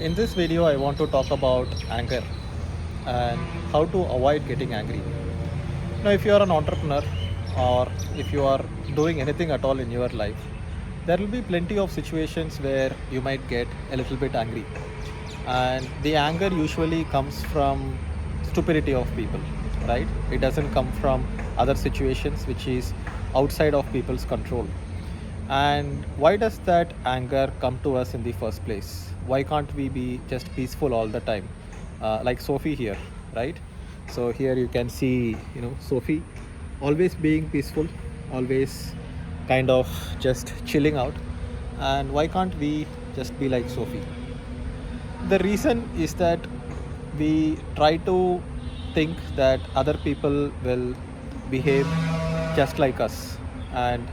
In this video, I want to talk about anger and how to avoid getting angry. Now, if you are an entrepreneur or if you are doing anything at all in your life, there will be plenty of situations where you might get a little bit angry. And the anger usually comes from stupidity of people, right? It doesn't come from other situations which is outside of people's control. And why does that anger come to us in the first place? Why can't we be just peaceful all the time? Like Sophie here, right? So here you can see, Sophie always being peaceful, always kind of just chilling out. And why can't we just be like Sophie? The reason is that we try to think that other people will behave just like us, and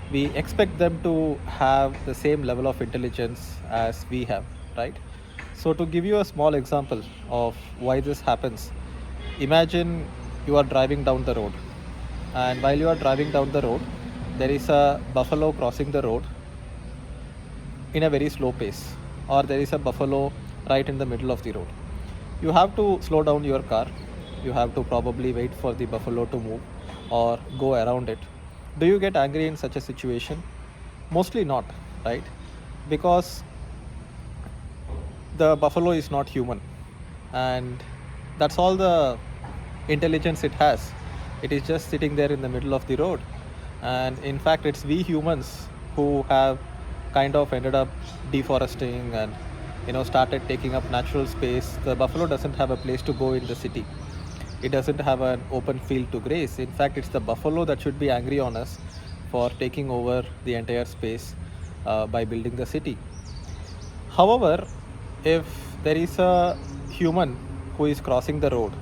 we expect them to have the same level of intelligence as we have, right? So to give you a small example of why this happens, imagine you are driving down the road, and while you are driving down the road, there is a buffalo crossing the road in a very slow pace, or there is a buffalo right in the middle of the road. You have to slow down your car. You have to probably wait for the buffalo to move or go around it. Do you get angry in such a situation? Mostly not, right? Because the buffalo is not human, and that's all the intelligence it has. It is just sitting there in the middle of the road, and in fact it's we humans who have kind of ended up deforesting and started taking up natural space. The buffalo doesn't have a place to go in the city. It doesn't have an open field to graze. In fact, it's the buffalo that should be angry on us for taking over the entire space by building the city. However, if there is a human who is crossing the road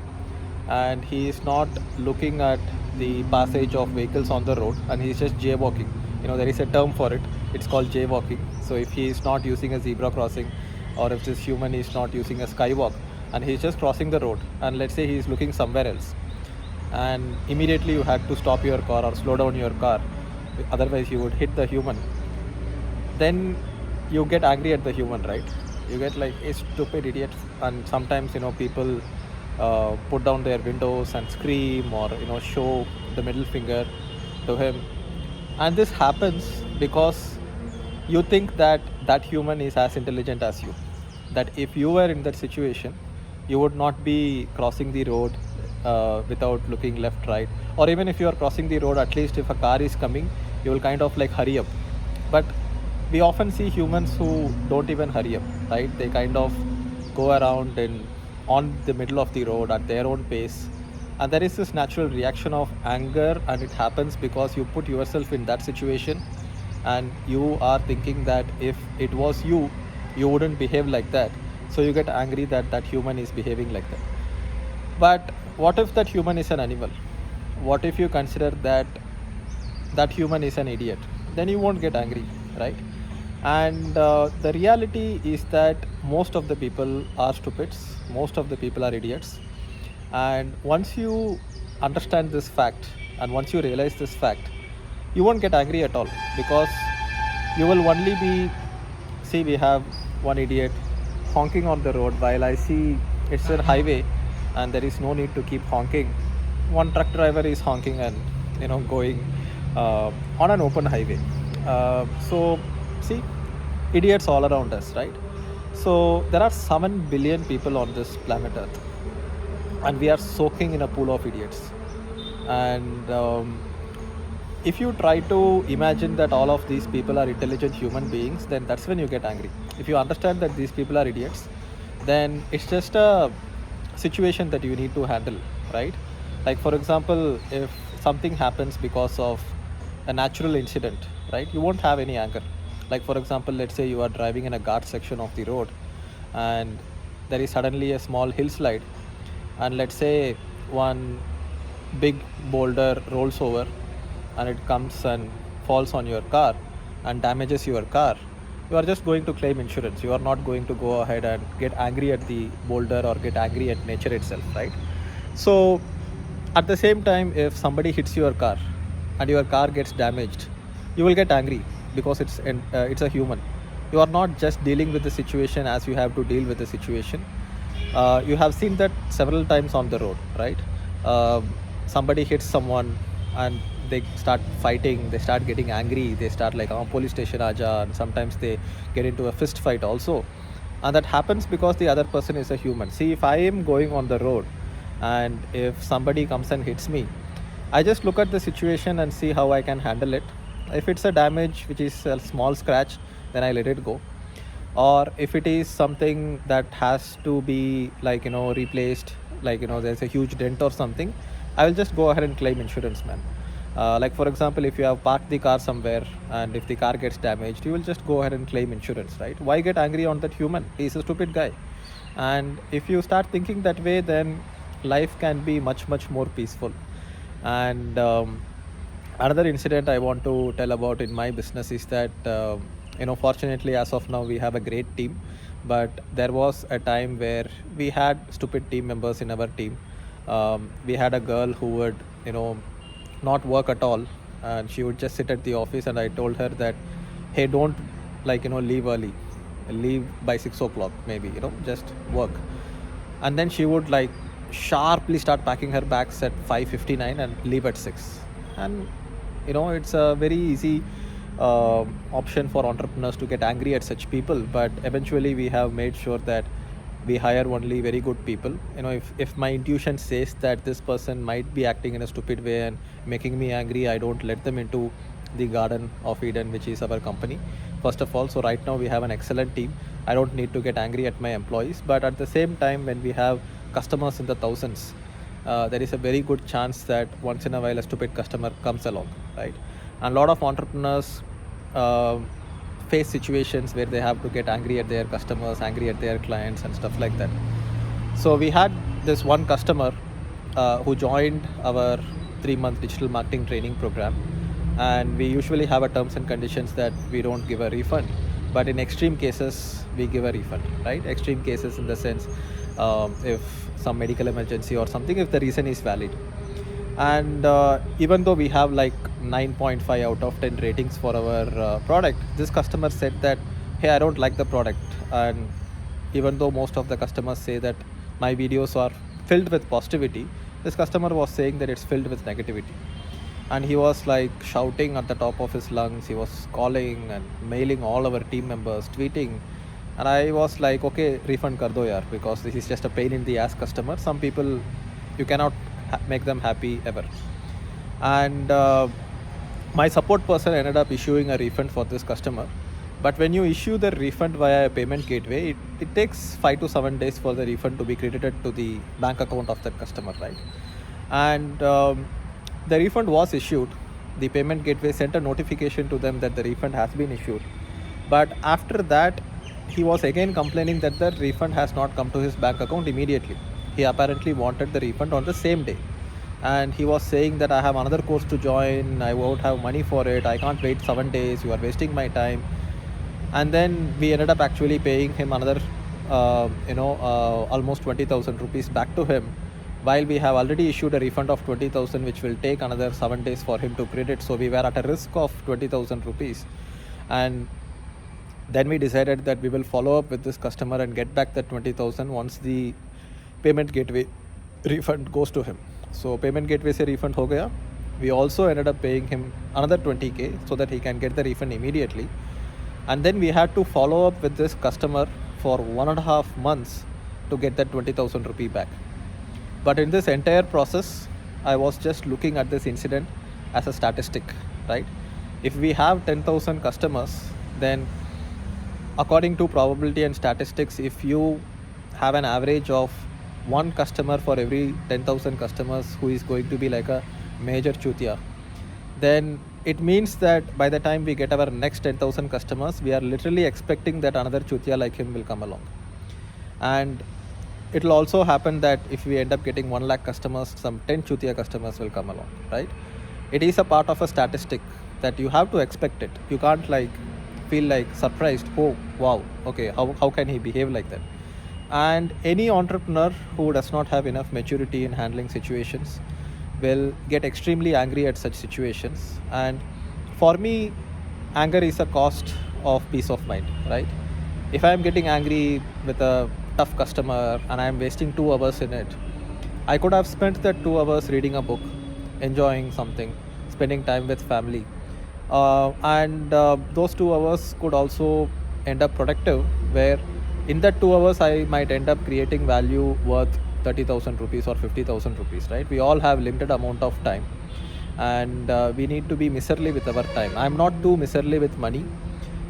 and he is not looking at the passage of vehicles on the road and he is just jaywalking, there is a term for it. It's called jaywalking. So if he is not using a zebra crossing, or if this human is not using a skywalk, and he's just crossing the road, and let's say he's looking somewhere else, and immediately you had to stop your car or slow down your car, otherwise you would hit the human, then you get angry at the human, right? You get like a stupid idiot. And sometimes people put down their windows and scream, or show the middle finger to him. And this happens because you think that that human is as intelligent as you, that if you were in that situation, you would not be crossing the road without looking left, right, or even if you are crossing the road, at least if a car is coming, you will kind of like hurry up. But we often see humans who don't even hurry up, right? They kind of go around and on the middle of the road at their own pace. And there is this natural reaction of anger, and it happens because you put yourself in that situation, and you are thinking that if it was you, you wouldn't behave like that. So you get angry that that human is behaving like that. But what if that human is an animal? What if you consider that that human is an idiot? Then you won't get angry, right? And the reality is that most of the people are stupids, most of the people are idiots. And once you understand this fact, and once you realize this fact, you won't get angry at all, because you will only be, see, we have one idiot honking on the road while I see it's a highway and there is no need to keep honking. One truck driver is honking and going on an open highway. So see, idiots all around us, right? So there are 7 billion people on this planet Earth, and we are soaking in a pool of idiots. And if you try to imagine that all of these people are intelligent human beings, then that's when you get angry. If you understand that these people are idiots, then it's just a situation that you need to handle, right? Like, for example, if something happens because of a natural incident, right, you won't have any anger. Like, for example, let's say you are driving in a guard section of the road, and there is suddenly a small hillslide, and let's say one big boulder rolls over and it comes and falls on your car and damages your car. You are just going to claim insurance. You are not going to go ahead and get angry at the boulder or get angry at nature itself, right? So at the same time, if somebody hits your car and your car gets damaged, you will get angry because it's a human. you are not just dealing with the situation as you have to deal with the situation. You have seen that several times on the road, right? Somebody hits someone and they start fighting, they start getting angry, they start like, oh, police station aja, and sometimes they get into a fist fight also. And that happens because the other person is a human. See, if I am going on the road and if somebody comes and hits me, I just look at the situation and see how I can handle it. If it's a damage which is a small scratch, then I let it go. Or if it is something that has to be like, replaced, like, there's a huge dent or something, I will just go ahead and claim insurance, man. Like for example, if you have parked the car somewhere and if the car gets damaged, you will just go ahead and claim insurance, right? Why get angry on that human? He's a stupid guy. And if you start thinking that way, then life can be much, much more peaceful. And another incident I want to tell about in my business is that, fortunately, as of now, we have a great team. But there was a time where we had stupid team members in our team. We had a girl who would, not work at all, and she would just sit at the office. And I told her that, hey, don't leave early, leave by 6 o'clock, maybe, just work. And then she would like sharply start packing her bags at 5:59 and leave at 6. And it's a very easy option for entrepreneurs to get angry at such people, but eventually we have made sure that we hire only very good people. If my intuition says that this person might be acting in a stupid way and making me angry, I don't let them into the Garden of Eden, which is our company, first of all. So right now we have an excellent team. I don't need to get angry at my employees, but at the same time, when we have customers in the thousands, there is a very good chance that once in a while a stupid customer comes along, right? And a lot of entrepreneurs face situations where they have to get angry at their customers, angry at their clients and stuff like that. So we had this one customer who joined our 3-month digital marketing training program, and we usually have a terms and conditions that we don't give a refund, but in extreme cases we give a refund, right? Extreme cases in the sense, if some medical emergency or something, if the reason is valid. And even though we have like 9.5 out of 10 ratings for our product, this customer said that, hey, I don't like the product. And even though most of the customers say that my videos are filled with positivity, this customer was saying that it's filled with negativity. And he was like shouting at the top of his lungs. He was calling and mailing all our team members, tweeting. And I was like, okay, refund kar do yaar, because this is just a pain in the ass customer. Some people, you cannot make them happy ever. And my support person ended up issuing a refund for this customer. But when you issue the refund via a payment gateway, it takes 5 to 7 days for the refund to be credited to the bank account of that customer, right? And the refund was issued. The payment gateway sent a notification to them that the refund has been issued. But after that, he was again complaining that the refund has not come to his bank account immediately. He apparently wanted the refund on the same day. And he was saying that I have another course to join, I won't have money for it, I can't wait 7 days, you are wasting my time. And then we ended up actually paying him another, almost 20,000 rupees back to him, while we have already issued a refund of 20,000, which will take another 7 days for him to credit. So we were at a risk of 20,000 rupees. And then we decided that we will follow up with this customer and get back that 20,000 once the payment gateway refund goes to him. So payment gateway se refund ho gaya. We also ended up paying him another 20K so that he can get the refund immediately. And then we had to follow up with this customer for 1.5 months to get that 20,000 rupee back. But in this entire process, I was just looking at this incident as a statistic, right? If we have 10,000 customers, then according to probability and statistics, if you have an average of one customer for every 10,000 customers who is going to be like a major chutia, then it means that by the time we get our next 10,000 customers, we are literally expecting that another chutia like him will come along. And it will also happen that if we end up getting 1 lakh customers, some 10 chutia customers will come along, right? It is a part of a statistic that you have to expect it. You can't like feel like surprised, oh wow, okay, how can he behave like that? And any entrepreneur who does not have enough maturity in handling situations will get extremely angry at such situations. And for me, anger is a cost of peace of mind, right? If I'm getting angry with a tough customer and I'm wasting 2 hours in it, I could have spent that 2 hours reading a book, enjoying something, spending time with family. And those 2 hours could also end up productive, where in that 2 hours I might end up creating value worth 30,000 rupees or 50,000 rupees, right? We all have limited amount of time, and we need to be miserly with our time. I'm not too miserly with money,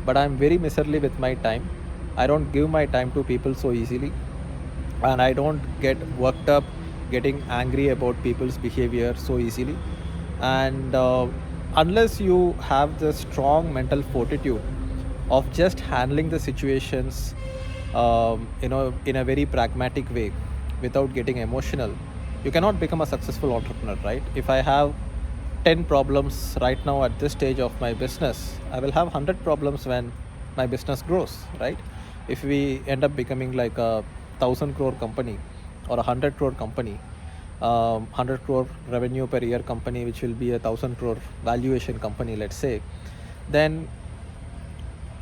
but I'm very miserly with my time. I don't give my time to people so easily, and I don't get worked up getting angry about people's behavior so easily. And unless you have the strong mental fortitude of just handling the situations in a very pragmatic way without getting emotional, you cannot become a successful entrepreneur, right? If I have 10 problems right now at this stage of my business, I will have 100 problems when my business grows, right? If we end up becoming like a 1,000 crore company or 100 crore company, 100 crore revenue per year company, which will be a 1,000 crore valuation company, let's say, then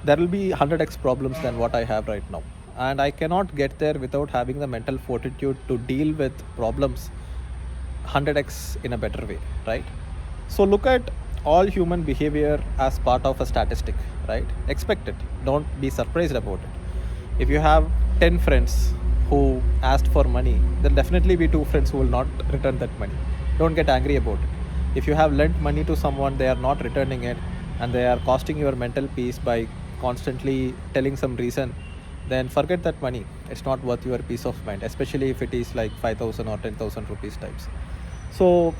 there will be 100x problems than what I have right now. And I cannot get there without having the mental fortitude to deal with problems 100x in a better way, right? So look at all human behavior as part of a statistic, right? Expect it. Don't be surprised about it. If you have 10 friends who asked for money, then definitely be 2 friends who will not return that money. Don't get angry about it. If you have lent money to someone, they are not returning it, and they are costing your mental peace by constantly telling some reason, then forget that money. It's not worth your peace of mind, especially if it is like 5,000 or 10,000 rupees types. So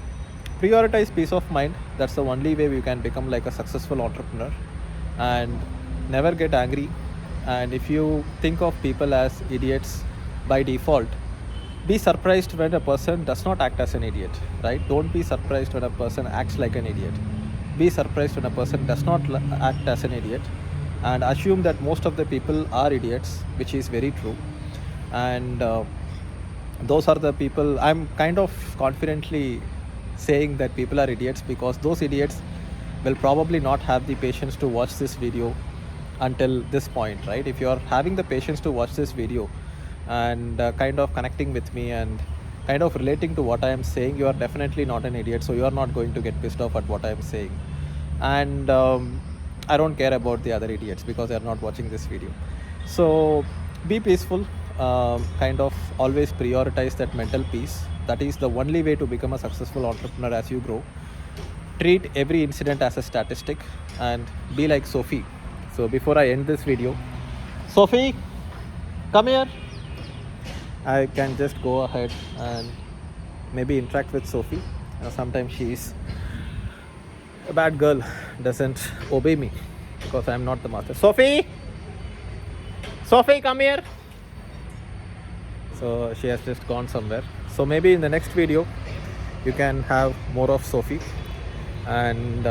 prioritize peace of mind. That's the only way we can become like a successful entrepreneur. And never get angry. And if you think of people as idiots by default, be surprised when a person does not act as an idiot, right? Don't be surprised when a person acts like an idiot. Be surprised when a person does not act as an idiot, and assume that most of the people are idiots, which is very true. And those are the people I'm kind of confidently saying that people are idiots, because those idiots will probably not have the patience to watch this video until this point, right? If you're having the patience to watch this video and kind of connecting with me and kind of relating to what I am saying, you are definitely not an idiot. So you are not going to get pissed off at what I am saying. And I don't care about the other idiots because they are not watching this video. So be peaceful. Kind of always prioritize that mental peace. That is the only way to become a successful entrepreneur as you grow. Treat every incident as a statistic and be like Sophie. So before I end this video, Sophie, come here. I can just go ahead and maybe interact with Sophie. Sometimes she is a bad girl, doesn't obey me because I'm not the master. Sophie, come here. So she has just gone somewhere. So maybe in the next video you can have more of Sophie. And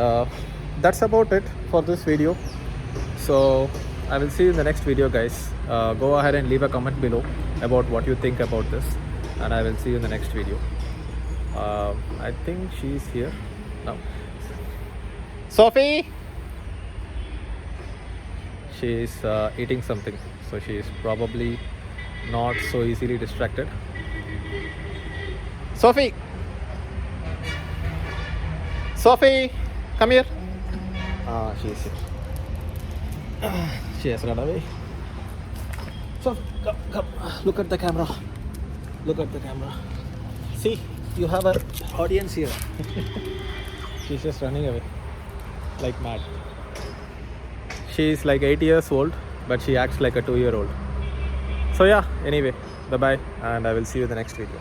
that's about it for this video. So I will see you in the next video, guys. Go ahead and leave a comment below about what you think about this, and I will see you in the next video. I think she's here now. Sophie, she's eating something, so she is probably not so easily distracted. Sophie, come here. She is here. She has run away. So come, look at the camera. Look at the camera. See, you have an audience here. She's just running away like mad. She is like 8 years old, but she acts like a 2-year-old. So yeah, anyway, bye bye, and I will see you in the next video.